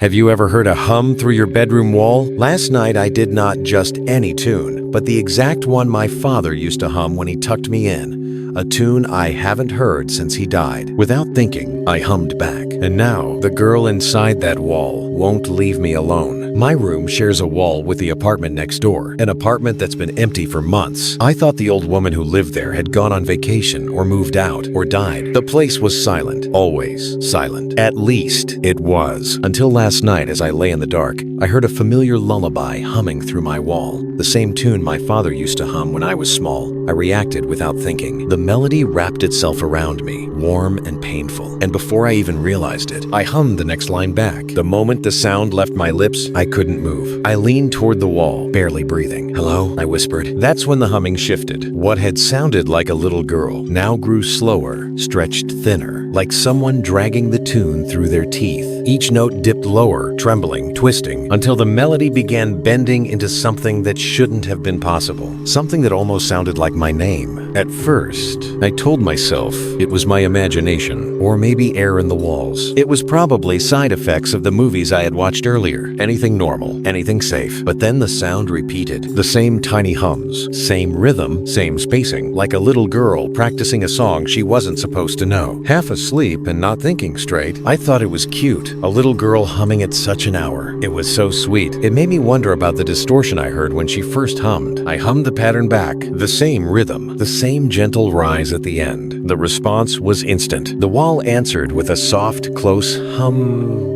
Have you ever heard a hum through your bedroom wall? Last night I did not just any tune, but the exact one my father used to hum when he tucked me in. A tune I haven't heard since he died. Without thinking, I hummed back. And now, the girl inside that wall won't leave me alone. My room shares a wall with the apartment next door, an apartment that's been empty for months. I thought the old woman who lived there had gone on vacation or moved out or died. The place was silent, always silent. At least it was. Until last night as I lay in the dark, I heard a familiar lullaby humming through my wall. The same tune my father used to hum when I was small. I reacted without thinking. The melody wrapped itself around me, warm and painful. And before I even realized it, I hummed the next line back. The moment the sound left my lips, I couldn't move. I leaned toward the wall, barely breathing. "Hello?" I whispered. That's when the humming shifted. What had sounded like a little girl now grew slower, stretched thinner, like someone dragging the tune through their teeth. Each note dipped lower, trembling, twisting, until the melody began bending into something that shouldn't have been possible. Something that almost sounded like my name. At first, I told myself it was my imagination, or maybe air in the walls. It was probably side effects of the movies I had watched earlier. Anything normal, anything safe. But then the sound repeated. The same tiny hums, same rhythm, same spacing, like a little girl practicing a song she wasn't supposed to know. Half asleep and not thinking straight, I thought it was cute. A little girl humming at such an hour. It was so sweet. It made me wonder about the distortion I heard when she first hummed. I hummed the pattern back. The same rhythm, the same gentle rise at the end. The response was instant. The wall answered with a soft, close hum.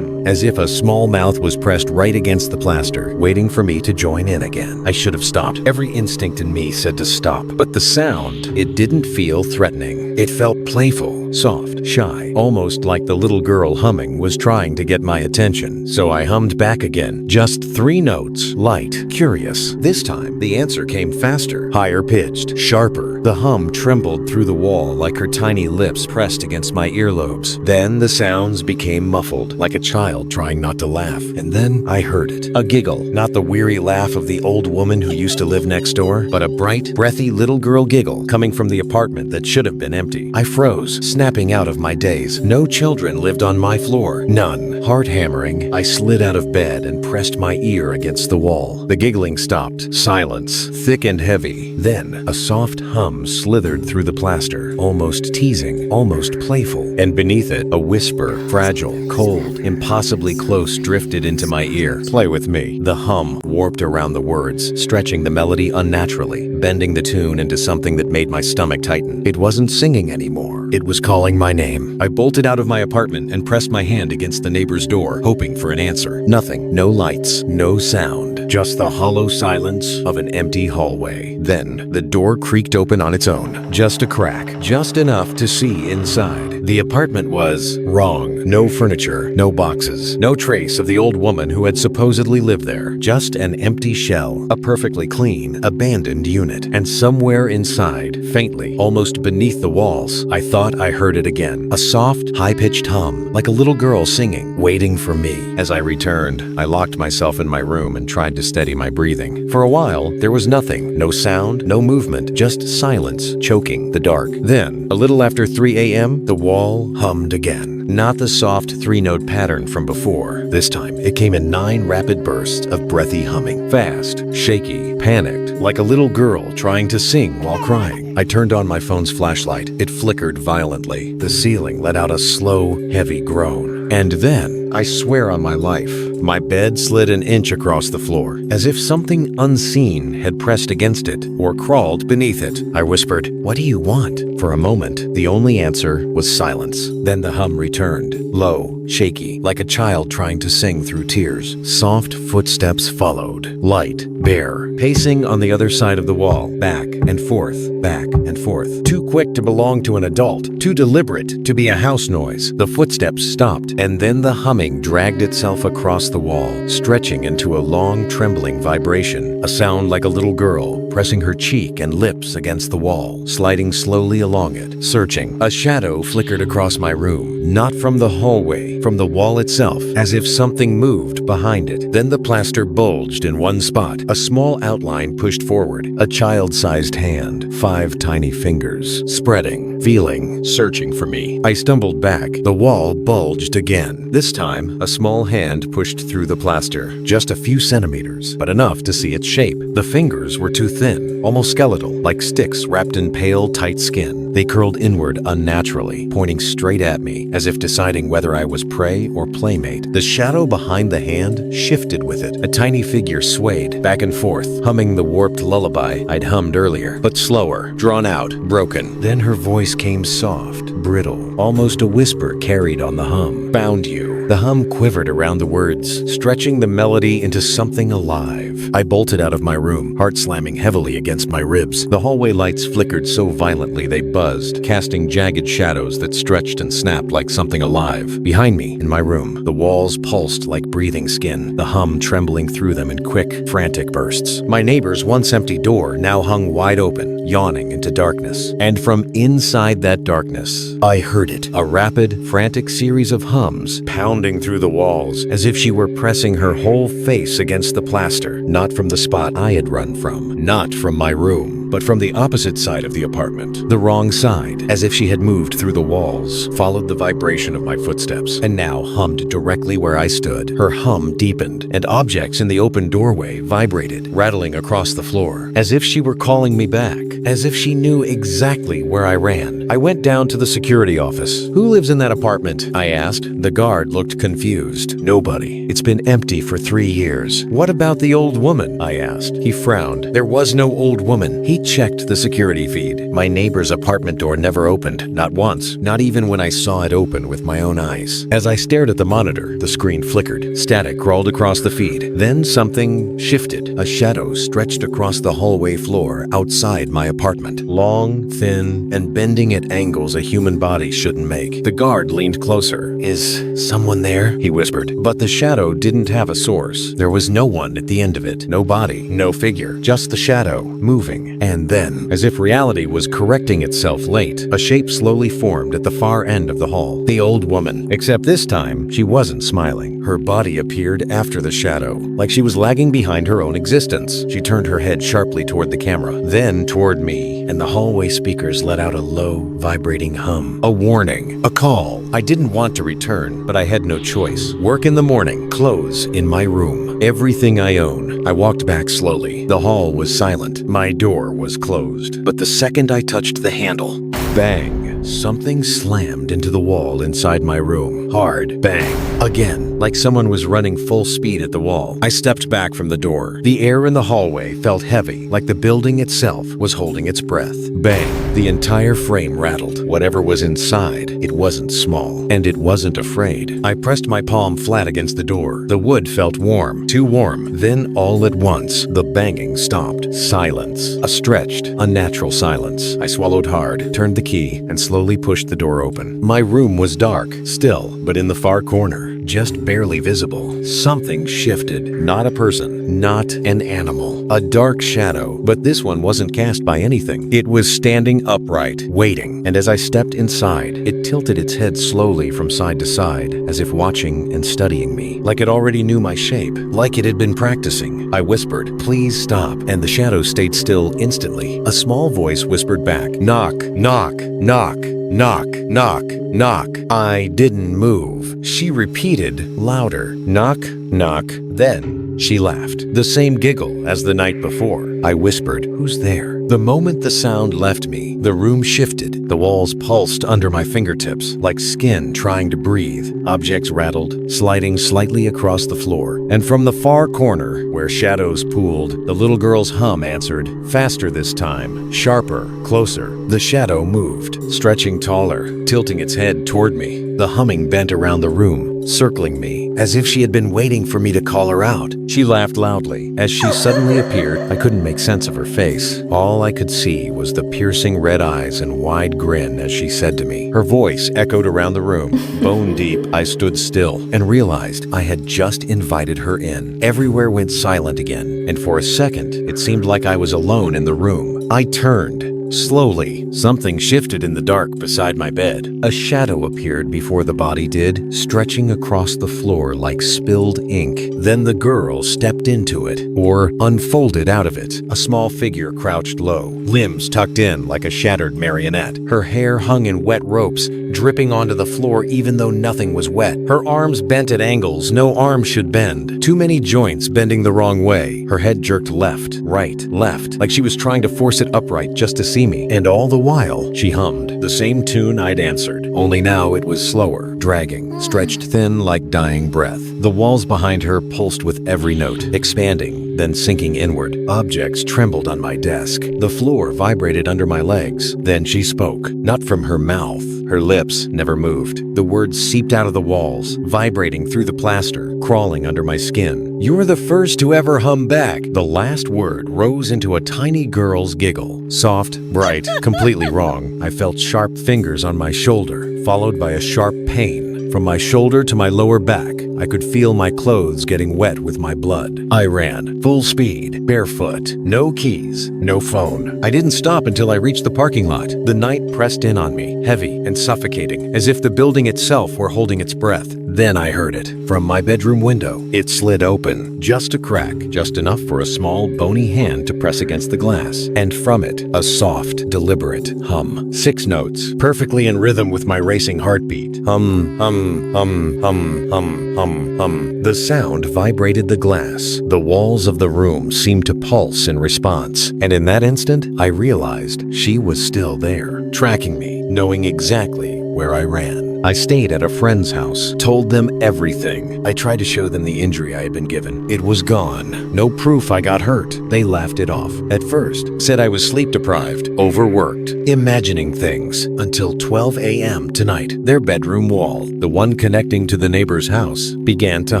As if a small mouth was pressed right against the plaster, waiting for me to join in again. I should have stopped. Every instinct in me said to stop. But the sound, it didn't feel threatening. It felt playful, soft, shy, almost like the little girl humming was trying to get my attention. So I hummed back again. Just 3 notes, light, curious. This time, the answer came faster, higher pitched, sharper. The hum trembled through the wall like her tiny lips pressed against my earlobes. Then the sounds became muffled, like a child trying not to laugh. And then I heard it. A giggle. Not the weary laugh of the old woman who used to live next door, but a bright, breathy little girl giggle coming from the apartment that should have been empty. I froze, snapping out of my daze. No children lived on my floor. None. Heart hammering, I slid out of bed and pressed my ear against the wall. The giggling stopped. Silence, thick and heavy. Then a soft hum slithered through the plaster, almost teasing, almost playful. And beneath it, a whisper, fragile, cold, impossibly close, drifted into my ear. Play with me. The hum warped around the words, stretching the melody unnaturally, bending the tune into something that made my stomach tighten. It wasn't singing anymore. It was calling my name. I bolted out of my apartment and pressed my hand against the neighbor's door, hoping for an answer. Nothing. No lights. No sound. Just the hollow silence of an empty hallway. Then, the door creaked open on its own. Just a crack. Just enough to see inside. The apartment was wrong. No furniture. No boxes. No trace of the old woman who had supposedly lived there. Just an empty shell. A perfectly clean, abandoned unit. And somewhere inside, faintly, almost beneath the walls, I thought I heard it again. A soft, high-pitched hum, like a little girl singing, waiting for me. As I returned, I locked myself in my room and tried to steady my breathing. For a while, there was nothing. No sound, no movement, just silence, choking the dark. Then, a little after 3 a.m., the wall hummed again. Not the soft 3-note pattern from before. This time, it came in 9 rapid bursts of breathy humming. Fast, shaky, panicked, like a little girl trying to sing while crying. I turned on my phone's flashlight. It flickered violently. The ceiling let out a slow, heavy groan. And then, I swear on my life, my bed slid an inch across the floor, as if something unseen had pressed against it or crawled beneath it. I whispered, "What do you want?" For a moment, the only answer was silence. Then the hum returned, low, shaky, like a child trying to sing through tears. Soft footsteps followed, light, bare, pacing on the other side of the wall, back and forth, back and forth. Too quick to belong to an adult, too deliberate to be a house noise. The footsteps stopped, and then the humming dragged itself across the wall, stretching into a long, trembling vibration, a sound like a little girl pressing her cheek and lips against the wall, sliding slowly along it, searching. A shadow flickered across my room, not from the hallway, from the wall itself, as if something moved behind it. Then the plaster bulged in one spot. A small outline pushed forward, a child-sized hand, 5 tiny fingers, spreading, feeling, searching for me. I stumbled back. The wall bulged again. This time, a small hand pushed through the plaster, just a few centimeters, but enough to see its shape. The fingers were too thin, almost skeletal, like sticks wrapped in pale, tight skin. They curled inward unnaturally, pointing straight at me, as if deciding whether I was prey or playmate. The shadow behind the hand shifted with it. A tiny figure swayed back and forth, humming the warped lullaby I'd hummed earlier, but slower, drawn out, broken. Then her voice came soft, brittle, almost a whisper carried on the hum. Found you. The hum quivered around the words, stretching the melody into something alive. I bolted out of my room, heart slamming heavily against my ribs. The hallway lights flickered so violently they buzzed, casting jagged shadows that stretched and snapped like something alive. Behind me, in my room, the walls pulsed like breathing skin, the hum trembling through them in quick, frantic bursts. My neighbor's once empty door now hung wide open, yawning into darkness. And from inside that darkness, I heard it, a rapid, frantic series of hums pounding through the walls, as if she were pressing her whole face against the plaster, not from the spot I had run from, not from my room, but from the opposite side of the apartment, the wrong side, as if she had moved through the walls, followed the vibration of my footsteps, and now hummed directly where I stood. Her hum deepened, and objects in the open doorway vibrated, rattling across the floor, as if she were calling me back, as if she knew exactly where I ran. I went down to the security office. "Who lives in that apartment?" I asked. The guard looked confused. "Nobody. It's been empty for 3 years." "What about the old woman?" I asked. He frowned. "There was no old woman." He checked the security feed. My neighbor's apartment door never opened, not once, not even when I saw it open with my own eyes. As I stared at the monitor, the screen flickered. Static crawled across the feed. Then something shifted. A shadow stretched across the hallway floor outside my apartment. Long, thin, and bending at angles a human body shouldn't make. The guard leaned closer. "Is someone there?" he whispered. But the shadow didn't have a source. There was no one at the end of it. No body, no figure, just the shadow, moving. And then, as if reality was correcting itself late, a shape slowly formed at the far end of the hall. The old woman. Except this time, she wasn't smiling. Her body appeared after the shadow, like she was lagging behind her own existence. She turned her head sharply toward the camera, then toward me, and the hallway speakers let out a low, vibrating hum. A warning. A call. I didn't want to return, but I had no choice. Work in the morning, clothes in my room, everything I own. I walked back slowly. The hall was silent. My door was closed. But the second I touched the handle, bang! Something slammed into the wall inside my room. Hard. Bang. Again, like someone was running full speed at the wall. I stepped back from the door. The air in the hallway felt heavy, like the building itself was holding its breath. Bang. The entire frame rattled. Whatever was inside, it wasn't small. And it wasn't afraid. I pressed my palm flat against the door. The wood felt warm. Too warm. Then, all at once, the banging stopped. Silence. A stretched, unnatural silence. I swallowed hard, turned the key, and slowly pushed the door open. My room was dark, still, but in the far corner, just barely visible, something shifted. Not a person, not an animal. A dark shadow, but this one wasn't cast by anything. It was standing upright, waiting, and as I stepped inside, it tilted its head slowly from side to side, as if watching and studying me, like it already knew my shape, like it had been practicing. I whispered, "Please stop," and the shadow stayed still instantly. A small voice whispered back, "Knock, knock, knock. Knock, knock, knock." I didn't move. She repeated, louder, "Knock, knock." Then she laughed. The same giggle as the night before. I whispered, "Who's there?" The moment the sound left me, the room shifted. The walls pulsed under my fingertips, like skin trying to breathe. Objects rattled, sliding slightly across the floor. And from the far corner, where shadows pooled, the little girl's hum answered, faster this time, sharper, closer. The shadow moved, stretching taller, tilting its head toward me. The humming bent around the room, circling me, as if she had been waiting for me to call her out. She laughed loudly. As she suddenly appeared, I couldn't make sense of her face. All I could see was the piercing red eyes and wide grin as she said to me. Her voice echoed around the room. Bone deep, I stood still and realized I had just invited her in. Everywhere went silent again, and for a second, it seemed like I was alone in the room. I turned. Slowly, something shifted in the dark beside my bed. A shadow appeared before the body did, stretching across the floor like spilled ink. Then the girl stepped into it, or unfolded out of it. A small figure crouched low, limbs tucked in like a shattered marionette. Her hair hung in wet ropes, dripping onto the floor even though nothing was wet. Her arms bent at angles no arm should bend. Too many joints bending the wrong way. Her head jerked left, right, left, like she was trying to force it upright just to see me. And all the while, she hummed the same tune I'd answered, only now it was slower, dragging, stretched thin like dying breath. The walls behind her pulsed with every note, expanding, then sinking inward. Objects trembled on my desk. The floor vibrated under my legs. Then she spoke, not from her mouth. Her lips never moved. The words seeped out of the walls, vibrating through the plaster, crawling under my skin. "You're the first to ever hum back." The last word rose into a tiny girl's giggle. Soft, bright, completely wrong. I felt sharp fingers on my shoulder, followed by a sharp pain. From my shoulder to my lower back, I could feel my clothes getting wet with my blood. I ran, full speed, barefoot, no keys, no phone. I didn't stop until I reached the parking lot. The night pressed in on me, heavy and suffocating, as if the building itself were holding its breath. Then I heard it, from my bedroom window. It slid open, just a crack, just enough for a small, bony hand to press against the glass. And from it, a soft, deliberate hum. 6 notes, perfectly in rhythm with my racing heartbeat. Hum, hum, hum, hum, hum, hum, hum. The sound vibrated the glass. The walls of the room seemed to pulse in response. And in that instant, I realized she was still there, tracking me, knowing exactly where I ran. I stayed at a friend's house, told them everything. I tried to show them the injury I had been given. It was gone. No proof I got hurt. They laughed it off. At first, said I was sleep deprived, overworked, imagining things. Until 12 a.m. tonight, their bedroom wall, the one connecting to the neighbor's house, began to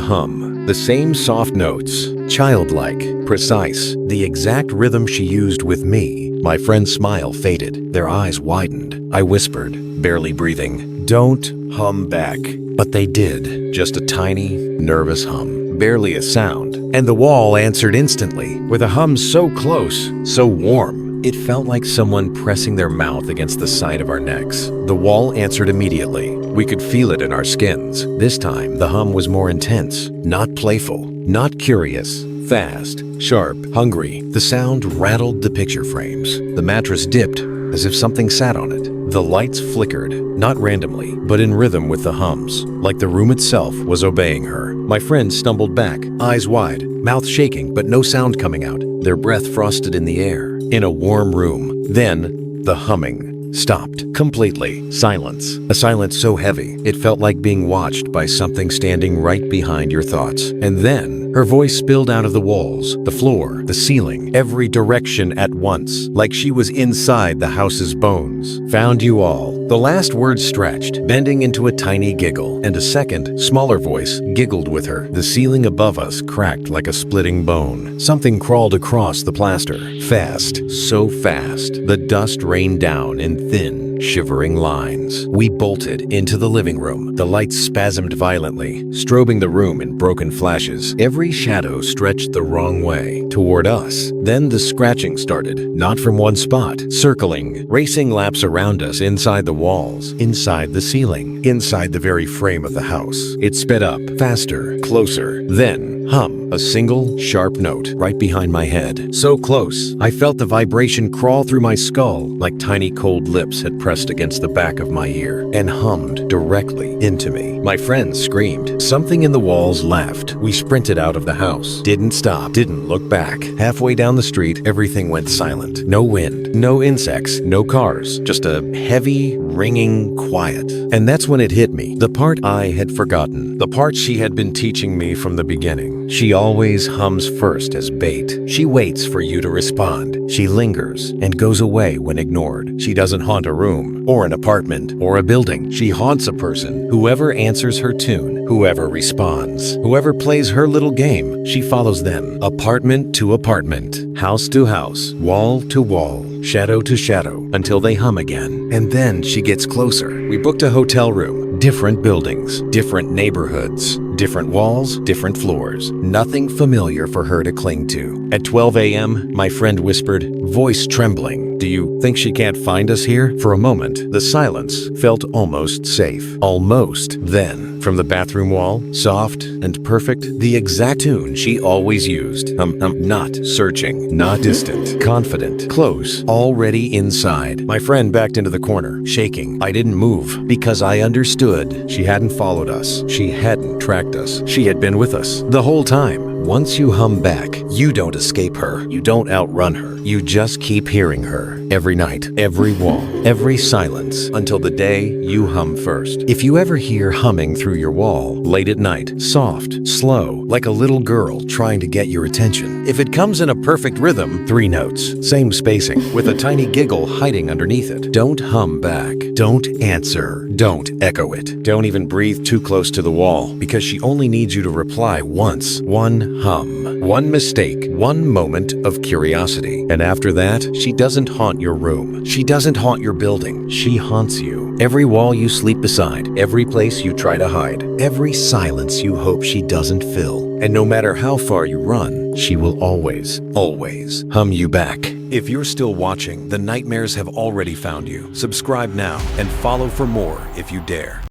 hum. The same soft notes, childlike, precise, the exact rhythm she used with me. My friend's smile faded. Their eyes widened. I whispered, barely breathing, "Don't hum back." But they did. Just a tiny, nervous hum. Barely a sound. And the wall answered instantly, with a hum so close, so warm. It felt like someone pressing their mouth against the side of our necks. The wall answered immediately. We could feel it in our skins. This time, the hum was more intense, not playful, not curious. Fast, sharp, hungry. The sound rattled the picture frames. The mattress dipped as if something sat on it. The lights flickered, not randomly, but in rhythm with the hums, like the room itself was obeying her. My friend stumbled back, eyes wide, mouth shaking, but no sound coming out. Their breath frosted in the air, in a warm room. Then, the humming stopped completely. Silence. A silence so heavy, it felt like being watched by something standing right behind your thoughts. And then, her voice spilled out of the walls, the floor, the ceiling, every direction at once, like she was inside the house's bones. "Found you all." The last word stretched, bending into a tiny giggle, and a second, smaller voice giggled with her. The ceiling above us cracked like a splitting bone. Something crawled across the plaster. Fast, so fast. The dust rained down in thin, shivering lines. We bolted into the living room. The lights spasmed violently, strobing the room in broken flashes. Every shadow stretched the wrong way, toward us. Then the scratching started, not from one spot, circling, racing laps around us inside the walls, inside the ceiling, inside the very frame of the house. It sped up, faster, closer. Then, hum, a single, sharp note right behind my head. So close, I felt the vibration crawl through my skull like tiny cold lips had pressed against the back of my ear and hummed directly into me. My friends screamed. Something in the walls laughed. We sprinted out of the house. Didn't stop, didn't look back. Halfway down the street, everything went silent. No wind, no insects, no cars, just a heavy, ringing quiet. And that's when it hit me, the part I had forgotten, the part she had been teaching me from the beginning. everything. She always hums first as bait. She waits for you to respond. She lingers and goes away when ignored. She doesn't haunt a room or an apartment or a building. She haunts a person. Whoever answers her tune, whoever responds, whoever plays her little game, she follows them. Apartment to apartment, house to house, wall to wall, shadow to shadow, until they hum again. And then she gets closer. We booked a hotel room, different buildings, different neighborhoods, different walls, different floors. Nothing familiar for her to cling to. At 12 a.m., my friend whispered, voice trembling, "Do you think she can't find us here?" For a moment, the silence felt almost safe. Almost. Then, from the bathroom wall, soft and perfect, the exact tune she always used. Not searching, not distant, confident, close, already inside. My friend backed into the corner, shaking. I didn't move because I understood she hadn't followed us. She hadn't tracked us. She had been with us the whole time. Once you hum back, you don't escape her. You don't outrun her. You just keep hearing her. Every night, every wall, every silence, until the day you hum first. If you ever hear humming through your wall, late at night, soft, slow, like a little girl trying to get your attention. If it comes in a perfect rhythm, 3 notes, same spacing, with a tiny giggle hiding underneath it, don't hum back. Don't answer. Don't echo it. Don't even breathe too close to the wall, because she only needs you to reply once. One hum. One mistake. One moment of curiosity. And after that, she doesn't haunt your room. She doesn't haunt your building. She haunts you. Every wall you sleep beside. Every place you try to hide. Every silence you hope she doesn't fill. And no matter how far you run, she will always, always hum you back. If you're still watching, the nightmares have already found you. Subscribe now and follow for more if you dare.